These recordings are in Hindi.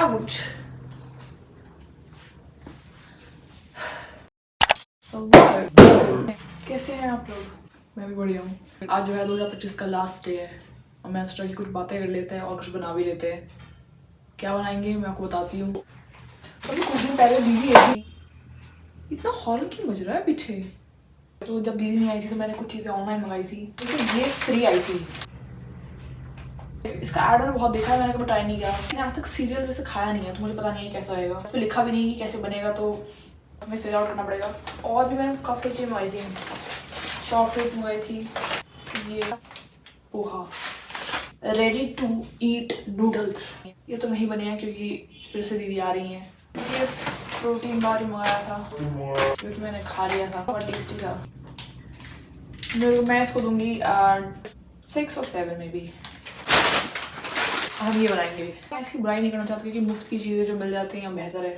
Ouch. कैसे हैं आप लोग? मैं भी बढ़िया हूँ। आज जो है 2025 का लास्ट डे है और मैं सोचा कि कुछ बातें कर लेते हैं और कुछ बना भी लेते हैं। क्या बनाएंगे मैं आपको बताती हूँ। अभी कुछ दिन पहले दीदी आई थी। इतना हॉर्न क्यों बज रहा है पीछे? तो जब दीदी नहीं आई थी तो मैंने कुछ चीज़ें ऑनलाइन मंगाई थी। तो ये फ्री आई थी। इसका एड मैंने बहुत देखा है, मैंने कभी ट्राई नहीं किया। मैंने आज तक सीरियल जैसे खाया नहीं है तो मुझे पता नहीं है कैसा होएगा। तो लिखा भी नहीं कि कैसे बनेगा, तो हमें फिगर आउट करना पड़ेगा। और भी मैंने काफ़ी चीज़ें मंगाई थी। चॉकलेट मंगाई थी, ये poha, ready to eat noodles. ये तो नहीं बने हैं क्योंकि फिर से दीदी आ रही हैं। ये प्रोटीन बार ही मंगाया था क्योंकि मैंने खा लिया था, बहुत टेस्टी था। मैं इसको दूंगी 6 और 7 में भी। हम ये बनाएंगे। मैं इसकी बुराई नहीं करना चाहती क्योंकि मुफ्त की चीज़ें जो मिल जाती हैं बेहतर है।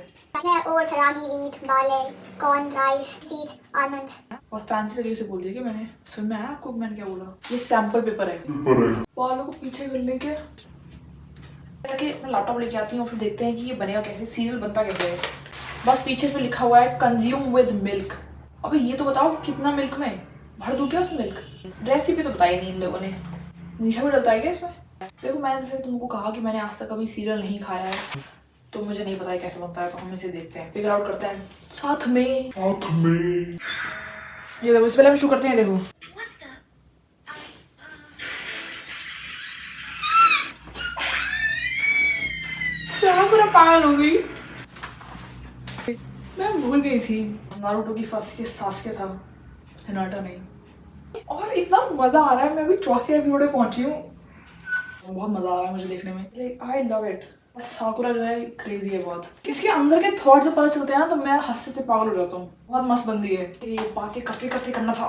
Oats, ragi, wheat, barley, corn, rice, seeds, almonds. बहुत फैंसी तरीके से बोल दिया कि मैंने। सुन में आया आपको मैंने क्या बोला? ये सैंपल पेपर है। बालों को पीछे करने के मैं लैपटॉप लेके आती हूँ और फिर देखते हैं कि ये बनेगा कैसे, सीरियल बनता कैसे है। बस पीछे पे लिखा हुआ है कंज्यूम विद मिल्क। अबे ये तो बताओ कि कितना मिल्क में भर दूँ क्या उसमें मिल्क? रेसिपी तो बताई नहीं इन लोगों ने। मीठा भी डलता है क्या इसमें? देखो मैंने जैसे तुमको कहा कि मैंने आज तक कभी सीरियल नहीं खाया है तो मुझे नहीं पता है कैसे बनता है, तो हम इसे देखते हैं, फिगर आउट करते हैं साथ में। ये देखो, इस पहले हम शुरू करते हैं। देखो पूरा पागल हो गई। मैं भूल गई थी नारुतो की फर्स्ट के सास्के था, हिनाटा नहीं। और इतना मजा आ रहा है, मैं अभी चौथी एपिसोड में पहुंची हूँ। बहुत मजा आ रहा है मुझे देखने में। I love it. साकुरा जो है क्रेजी है बहुत। इसके अंदर के थॉट जब पता चलते हैं ना तो मैं हंसते से पागल हो जाता हूँ। बहुत मस्त बंदी है। ये बातें करते करते करना था।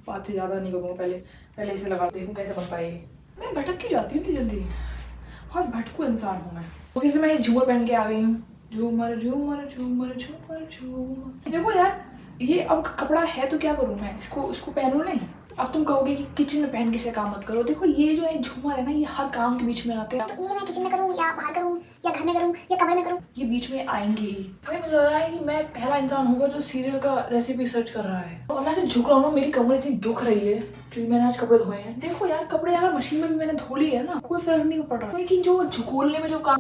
बातें ज्यादा नहीं करूँगा, पहले इसे लगाते हूँ कैसे बनता है ये। मैं भटक क्यों जाती हूँ इतनी जल्दी? बहुत भटकू इंसान हूँ मैं। तो फिर से मैं झूमर पहन के आ गई हूँ। झूमर झूमर झूमर झूमर झूमर। देखो यार, ये अब कपड़ा है तो क्या करूँ मैं? इसको पहनूँ नहीं? अब तुम कहोगे कि किचन में पहन के से काम मत करो। देखो ये जो है झूमर है ना, ये हर काम के बीच में आते हैं। तो ये मैं किचन में करूँ या बाहर करूँ या घर में करूँ या कमरे में करूँ, ये बीच में आएंगे ही। भाई मुझे लग रहा है कि मैं पहला इंसान होगा जो सीरियल का रेसिपी सर्च कर रहा है। और मैं ऐसे झुक रहा हूँ, मेरी कमर इतनी दुख रही है क्योंकि मैंने आज कपड़े धोए हैं। देखो यार, कपड़े अगर मशीन में भी मैंने धो लिए है ना, कोई फर्क नहीं पड़ रहा, लेकिन जो झुकोलने में जो काम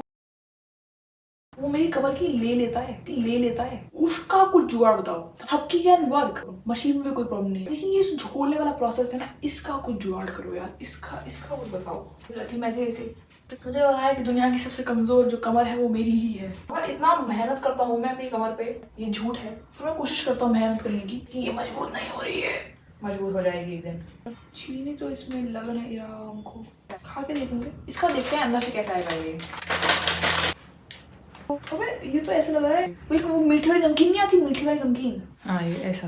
वो मेरी कमर की ले लेता है। उसका कुछ जुगाड़ बताओ। सबकी कैन वर्क, मशीन में भी कोई प्रॉब्लम नहीं है, लेकिन ये झुकोलने वाला प्रोसेस है ना, इसका कुछ जुगाड़ करो यार। इसका कुछ बताओ। मैं ऐसे मुझे लग रहा है कि दुनिया की सबसे कमजोर जो कमर है वो मेरी ही है। और इतना मेहनत करता हूँ मैं अपनी कमर पे, ये झूठ है। तो मैं कोशिश करता हूँ मेहनत करने की कि ये मजबूत नहीं हो रही है। मजबूत हो जाएगी एक दिन। चीनी तो इसमें लग नहीं रहा हमको। खा के देखेंगे, इसका देखते हैं अंदर से कैसा आएगा ये। अबे ये तो ऐसा लग रहा है वो मीठी वाली नमकीन नहीं आती, मीठी वाली नमकीन। हाँ ये ऐसा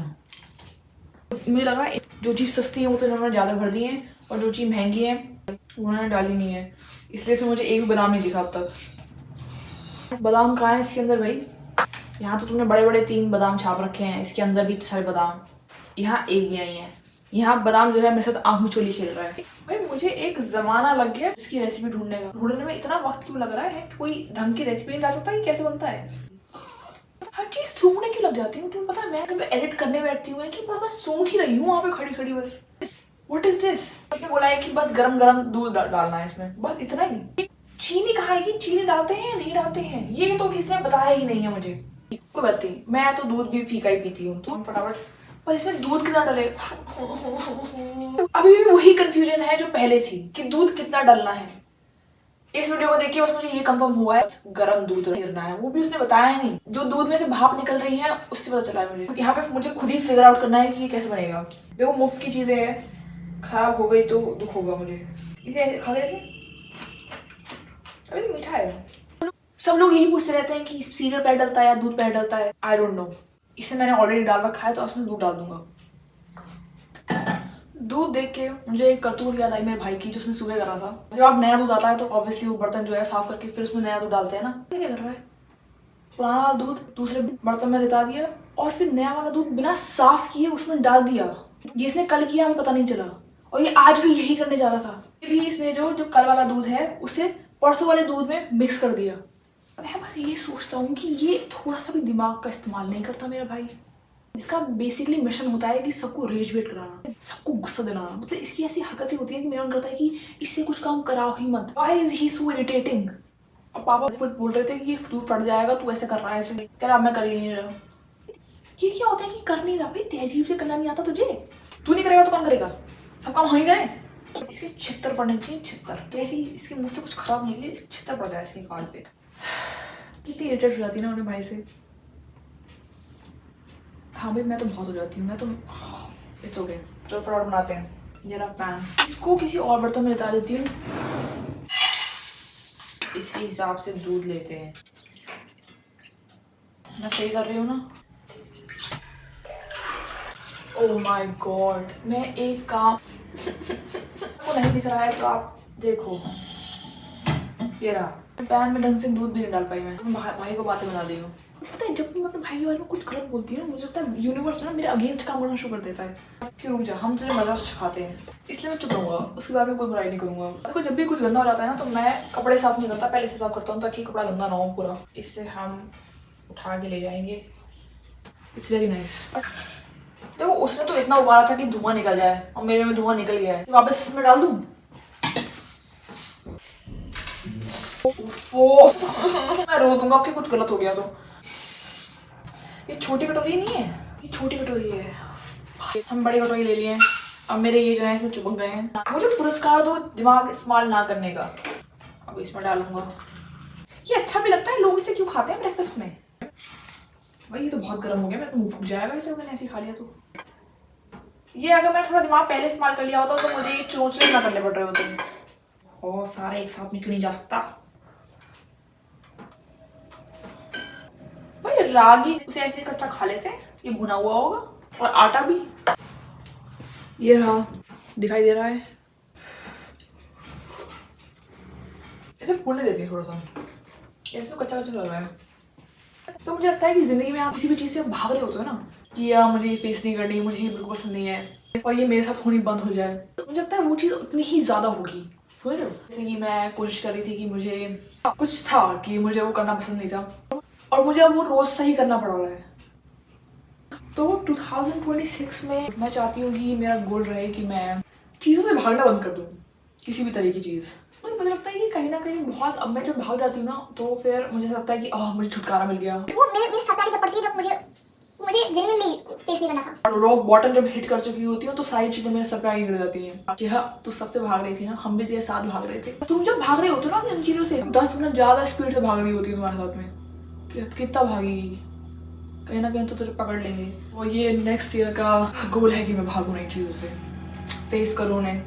मुझे लग रहा है। जो चीज़ सस्ती है वो तो इन्होंने ज़्यादा भर दी है और जो चीज़ महंगी है वो उन्होंने डाली नहीं है, इसलिए से मुझे एक भी बादाम नहीं दिखा अब तक। बादाम कहाँ है इसके अंदर भाई? यहाँ तो तुमने बड़े बड़े 3 बादाम छाप रखे हैं, इसके अंदर भी सारे बादाम। यहाँ एक भी नहीं है। यहाँ बादाम जो है मेरे साथ आँख मिचोली खेल रहा है। भाई मुझे एक जमाना लग गया इसकी रेसिपी ढूंढने में इतना वक्त क्यों लग रहा है कि कोई ढंग की रेसिपी नहीं ला सकता कि कैसे बनता है? हर चीज सूंघने क्यों लग जाती हूँ? तुम्हें पता है मैं कभी एडिट करने बैठती हूँ कि बस सूंघ ही रही हूँ वहाँ पे खड़ी बस। What is this? इसने बोला है कि बस गरम दूध डालना है इसमें, बस इतना ही। चीनी कहाँ है? कि चीनी डालते हैं या नहीं डालते हैं ये तो किसी ने बताया ही नहीं है मुझे। कोई बात नहीं, मैं तो दूध भी फीका ही पीती हूँ। तो फटाफट, पर इसमें दूध कितना डाले? अभी भी वही कंफ्यूजन है जो पहले थी कि दूध कितना डालना है। इस वीडियो को देखिए बस मुझे ये कंफर्म हुआ है गरम दूध गिरना है, वो भी उसने बताया नहीं। जो दूध में से भाप निकल रही है उससे पता चला है मुझे। यहाँ पे मुझे खुद ही फिगर आउट करना है कि ये कैसे बनेगा। देखो मुफ्त की चीजें है, खराब हो गई तो दुख होगा मुझे। इसे ऐसे खा लेते। अभी तो मीठा है। सब लोग यही पूछते रहते हैं कि सीरियल पैड डलता है या दूध पैड डलता है। I don't know. इसे मैंने ऑलरेडी डाल रखा है तो उसमें दूध डाल दूंगा। दूध देख के मुझे एक करतूत याद आई मेरे भाई की, जो उसने सुबह करा था। जब आप नया दूध आता है तो ऑब्वियसली वो बर्तन जो है साफ करके फिर उसमें नया दूध डालते हैं ना। क्या कर रहा है? पुराना दूध दूसरे बर्तन में रिता दिया और फिर नया वाला दूध बिना साफ किए उसमें डाल दिया। ये इसने कल किया, हमें पता नहीं चला, और ये आज भी यही करने जा रहा था। ये भी इसने जो कल वाला दूध है उसे परसों वाले दूध में मिक्स कर दिया। मैं बस ये सोचता हूँ कि ये थोड़ा सा भी दिमाग का इस्तेमाल नहीं करता मेरा भाई। इसका बेसिकली मिशन होता है कि सबको रेज वेट कराना, सबको गुस्सा दिलाना। मतलब इसकी ऐसी हरकतें होती है कि मेरा मन करता है कि इससे कुछ काम कराओ ही मत। Why is he so irritating. और पापा खुद बोल रहे थे कि ये तू फट जाएगा, तू ऐसे कर रहा है, ऐसे तेरा अब मैं कर ही नहीं रहा। ये क्या होता है कि कर नहीं रहा भाई? तहजीब से करना नहीं आता तुझे? तू नहीं करेगा तो कौन करेगा? सब काम हम ही करें। इसके छितर पड़ने चाहिए, छितर। जैसे इसके मुंह से कुछ खराब निकले, छितर पड़ जाए इसके कान पे। कितनी इरिटेट हो जाती है ना अपने भाई से। हाँ भाई मैं तो बहुत हो जाती हूँ। मैं तो इट्स ओके, चलो फटाफट बनाते हैं। जरा पैन इसको किसी और बर्तन में लगा देती हूँ। इसके हिसाब से दूध लेते हैं। मैं सही कर रही हूँ ना? ओह माय गॉड, मैं एक काम आपको नहीं दिख रहा है तो आप देखो, ये रहा। पैन में ढंग से दूध भी नहीं डाल पाई मैं। भाई को बातें बना रही हूँ। पता है जब मैं अपने भाई के बारे में कुछ गलत बोलती हूँ ना, मुझे लगता है यूनिवर्स ना मेरे अगेंस्ट काम करना शुरू कर देता है कि रुक जा, हम तुझे मजा सिखाते हैं। इसलिए मैं चुप रहूँगा, उसके बारे में कोई बुराई नहीं करूँगा। देखो जब भी कुछ गंदा हो जाता है ना तो मैं कपड़े साफ नहीं करता, पहले से साफ करता हूँ ताकि कपड़ा गंदा ना हो पूरा। इससे हम उठा के ले जाएंगे। It's very nice. देखो उसने तो इतना उबाला था कि धुआं निकल जाए, और मेरे में धुआं निकल गया है। वापस इसमें डाल दूँ? मैं रो दूंगा आपके कुछ गलत हो गया तो। ये छोटी कटोरी नहीं है, ये छोटी कटोरी है। हम बड़ी कटोरी ले लिए हैं। अब मेरे ये जो है इसमें चिपक गए हैं। मुझे पुरस्कार दो दिमाग इस्तेमाल ना करने का। अब इसमें डालूंगा। ये अच्छा भी लगता है, लोग इसे क्यों खाते हैं ब्रेकफास्ट में? भाई ये तो बहुत गर्म हो गया, मेरा तो मुंह फूक जाएगा इसे मैंने ऐसे खा लिया तो। ये अगर मैं थोड़ा दिमाग पहले इस्तेमाल कर लिया होता तो मुझे ये चोंचले ना करने पड़ रहे होते। और सारे एक साथ में क्यों नहीं जा सकता? भाई रागी उसे ऐसे कच्चा खा लेते हैं, ये भुना हुआ होगा। और आटा भी ये रहा, दिखाई दे रहा है। इसे फूलने देती है थोड़ा सा, ऐसे तो कच्चा कच्चा लग रहा है। तो मुझे लगता है कि जिंदगी में आप किसी भी चीज़ से भाग रहे होते हो ना, कि यार मुझे ये फेस नहीं करनी, मुझे ये बिल्कुल पसंद नहीं है, और ये मेरे साथ होनी बंद हो जाए, तो मुझे लगता है वो चीज़ उतनी ही ज़्यादा होगी। समझ रहे हो? जैसे कि मैं कोशिश कर रही थी कि मुझे कुछ था कि मुझे वो करना पसंद नहीं था, और मुझे अब वो रोज़ सही करना पड़ रहा है। तो 2026 में मैं चाहती हूँ कि मेरा गोल रहे कि मैं चीज़ों से भागना बंद कर दूँ, किसी भी तरह की चीज़। तो मुझे लगता है कि कहीं ना कहीं बहुत, अब मैं जब भाग जाती हूँ ना तो फिर मुझे लगता है कि मुझे छुटकारा मिल गया। वो मेरे सपना जब पड़ती है जब मुझे जेन्युइनली फेस नहीं करना था। रॉक बॉटम जब हिट कर चुकी होती हूँ तो सारी चीजें मेरे सर पे आगे गिर जाती हैं कि हाँ तू सबसे भाग रही थी ना, हम भी तेरे साथ भाग रहे थे। तुम जब भाग रहे होते हो ना इन चीजों से 10 मिनट ज्यादा स्पीड से भाग रही होती है तुम्हारे साथ में, कितना भागेगी? कहीं ना कहीं तो तुझे पकड़ लेंगे। और ये नेक्स्ट ईयर का गोल है कि मैं भागूं नई चीजों से, फेस करूँ उन्हें।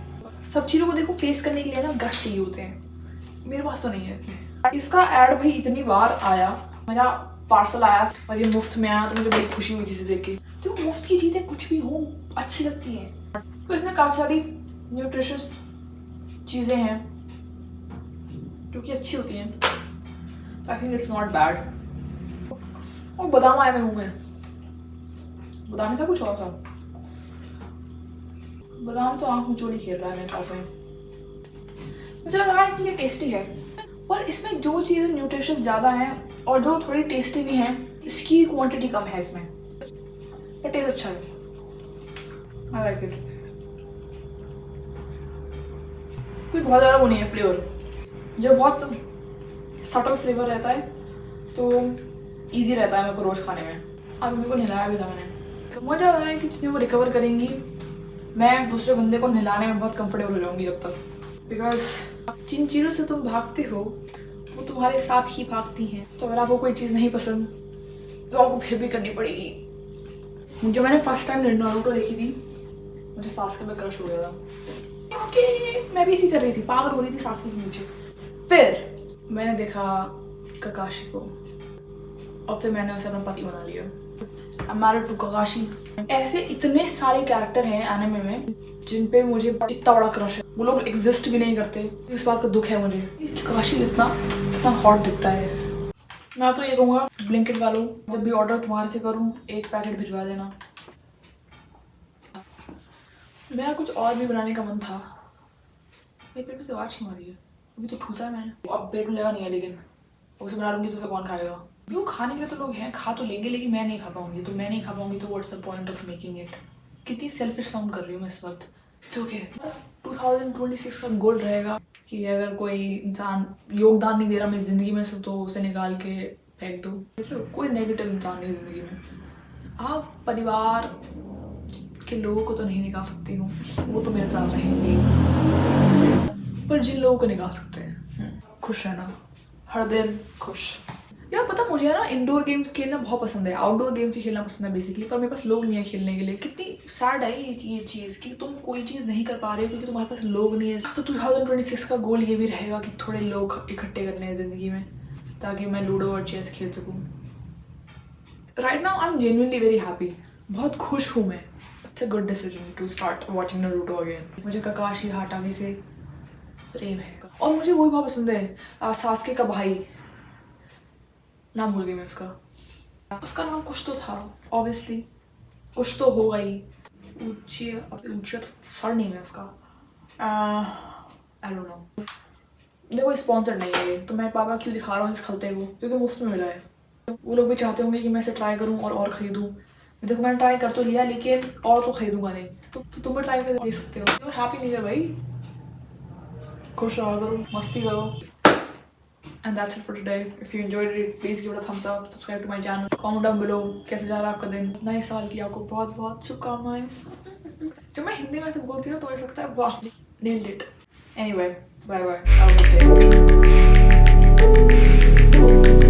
सब चीजों को देखो फेस करने के लिए ना गट चाहिए होते हैं, मेरे पास तो नहीं है। इसका एड भाई इतनी बार आया, मेरा पार्सल आया और ये मुफ्त में आया तो मुझे बड़ी खुशी हुई इसे देख के। तो मुफ्त की चीजें कुछ भी हो अच्छी लगती हैं। तो इसमें काफी सारी न्यूट्रिशियस चीजें हैं जो कि अच्छी होती हैं। I think it's not bad. और बादाम आया मेरे मुंह में, बादाम था कुछ और था। बादाम तो आँख मिचोड़ी खेल रहा है मेरे साथ में। मुझे लग रहा है कि ये टेस्टी है, पर इसमें जो चीज़ें न्यूट्रिशियस ज़्यादा हैं और जो थोड़ी टेस्टी भी हैं, इसकी क्वांटिटी कम है इसमें। ये टेस्ट अच्छा है, आई लाइक इट। कोई बहुत ज़्यादा वो नहीं है फ्लेवर, जब बहुत सटल फ्लेवर रहता है तो इजी रहता है मेरे को रोज़ खाने में। अब मेरे को नहलाया भी था मैंने। मुझे लग रहा है कि जितनी वो रिकवर करेंगी, मैं दूसरे बंदे को नहलाने में बहुत कंफर्टेबल हो जाऊंगी जब तक। बिकॉज जिन चीज़ों से तुम भागते हो वो तुम्हारे साथ ही भागती हैं। तो अगर आपको कोई चीज़ नहीं पसंद तो आपको फिर भी करनी पड़ेगी। जो मैंने फर्स्ट टाइम नारुतो देखी थी, मुझे सास्के में क्रश हो गया था। इसके मैं भी इसी कर रही थी, पागल हो रही थी सास्के के नीचे। फिर मैंने देखा ककाशी को और फिर मैंने उसे अपना पति बना लिया। I'm married to ककाशी। ऐसे इतने सारे कैरेक्टर हैं एनिमे में जिन पे मुझे इतना बड़ा क्रश है। वो लोग एग्जिस्ट भी नहीं करते, इस बात का दुख है मुझे। ककाशी इतना हॉट दिखता है। मैं तो ये कहूँगा ब्लिंकिट वालों, जब भी ऑर्डर तुम्हारे से करूँ 1 पैकेट भिजवा देना। मेरा कुछ और भी बनाने का मन था। मेरे पेट में से आवाज़ क्यों आ रही है? अभी तो ठूसा है मैंने, अब पेट में लगा नहीं है लेकिन उसे बना लूँगी तो उसे कौन खाएगा? जो खाने के लिए तो लोग हैं, खा तो लेंगे, लेकिन मैं नहीं खा पाऊँगी। तो मैं नहीं खा पाऊँगी तो what's the point of making it? कितनी सेल्फिश साउंड कर रही हूँ मैं इस वक्त। It's okay. 2026 का गोल रहेगा कि अगर कोई इंसान योगदान नहीं दे रहा मेरी ज़िंदगी में तो उसे निकाल के फेंक दो। कोई नेगेटिव इंसान नहीं ज़िंदगी में। आप परिवार के लोगों को तो नहीं निकाल सकती हूँ, वो तो मेरे साथ रहेंगे, पर जिन लोगों को निकाल सकते हैं खुश रहना, हर दिन खुश। यार पता मुझे है ना इंडोर गेम्स खेलना बहुत पसंद है, आउटडोर गेम्स ही खेलना पसंद है बेसिकली, पर मेरे पास लोग नहीं है खेलने के लिए। कितनी सैड है ये चीज़ कि तुम कोई चीज़ नहीं कर पा रहे हो क्योंकि तुम्हारे पास लोग नहीं है। तो 2026 का गोल ये भी रहेगा कि थोड़े लोग इकट्ठे करने हैं ज़िंदगी में, ताकि मैं लूडो और चेस खेल सकूँ। Right now I am genuinely very happy, बहुत खुश हूँ मैं। It's a good decision to start watching Naruto again. मुझे ककाशी हाटागी से प्रेम है, और मुझे वही बहुत पसंद है सास्के का भाई, नाम भूल गई मैं उसका नाम कुछ तो था, ऑब्वियसली कुछ तो होगा ही। ऊंचिया तो सर नहीं है उसका, आई डोंट नो। देखो स्पॉन्सर्ड नहीं है ये, तो मैं पापा क्यों दिखा रहा हूँ इस खलते को, क्योंकि मुफ्त में मिला है। वो लोग भी चाहते होंगे कि मैं इसे ट्राई करूँ और ख़रीदूँ। देखो मैंने ट्राई कर तो लिया, लेकिन और तो ख़रीदूँगा नहीं। तो तुम भी ट्राई कर दे सकते हो। हैप्पी न्यू ईयर भाई, खुश रहा करो, मस्ती करो। And that's it for today. If you enjoyed it, please give it a thumbs up, subscribe to my channel, comment down below कैसे जा रहा है आपका दिन। नए साल की आपको बहुत बहुत शुभकामनाएं। जब मैं हिंदी में से बोलती हूँ तो मुझे लगता है वाह, nailed it. Anyway, bye bye, have a good day.